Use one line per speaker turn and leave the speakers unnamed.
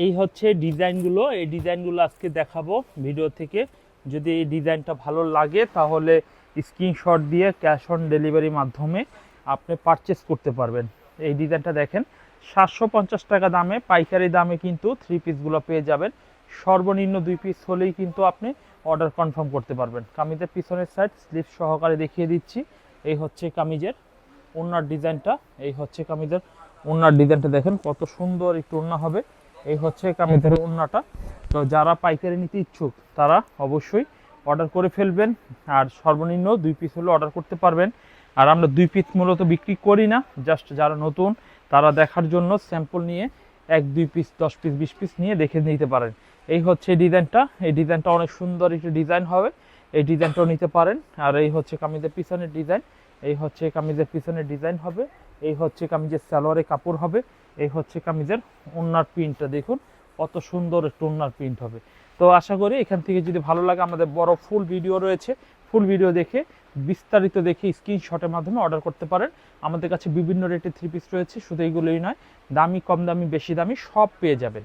এই হচ্ছে ডিজাইনগুলো, এই ডিজাইনগুলো আজকে দেখাবো ভিডিও থেকে। যদি এই ডিজাইনটা ভালো লাগে তাহলে স্ক্রিনশট দিয়ে ক্যাশ অন ডেলিভারির মাধ্যমে আপনি পারচেস করতে পারবেন। এই ডিজাইনটা দেখেন, 750 টাকা দামে, পাইকারি দামে কিন্তু থ্রি পিসগুলো পেয়ে যাবেন। সর্বনিম্ন 2 পিস হলেই কিন্তু আপনি অর্ডার কনফার্ম করতে পারবেন। কামিজের পিছনের সাইড স্লিভ সহকারে দেখিয়ে দিচ্ছি। এই হচ্ছে কামিজের ওড়নার ডিজাইনটা, এই হচ্ছে কামিজের ওড়নার ডিজাইনটা দেখেন কত সুন্দর একটু ওড়না হবে। এই হচ্ছে কামিজের ওড়নাটা। তো যারা পাইকারি নিতে ইচ্ছুক তারা অবশ্যই অর্ডার করে ফেলবেন, আর সর্বনিম্ন 2 পিস হলে অর্ডার করতে পারবেন। আর আমরা 2 পিস মূলত বিক্রি করি না, জাস্ট যারা নতুন তারা দেখার জন্য স্যাম্পল নিয়ে 1-2 পিস 10 পিস 20 পিস নিয়ে দেখে নিতে পারেন। এই হচ্ছে ডিজাইনটা, এই ডিজাইনটা অনেক সুন্দর একটি ডিজাইন হবে, এই ডিজাইনটাও নিতে পারেন। আর এই হচ্ছে কামিজের পিছনের ডিজাইন, এই হচ্ছে কামিজের পিছনের ডিজাইন হবে, এই হচ্ছে কামিজের সালোয়ারের কাপড় হবে, এই হচ্ছে কামিজের ওড়নার প্রিন্টটা দেখুন কত সুন্দর একটু ওড়নার প্রিন্ট হবে। তো আশা করি এখান থেকে যদি ভালো লাগে, আমাদের বড় ফুল ভিডিও রয়েছে, ফুল ভিডিও দেখে বিস্তারিত দেখে স্ক্রিনশটের মাধ্যমে অর্ডার করতে পারেন। আমাদের কাছে বিভিন্ন রেটের থ্রি পিস রয়েছে, শুধু এইগুলোই নয়, দামি কম দামি বেশি দামি সব পেয়ে যাবেন।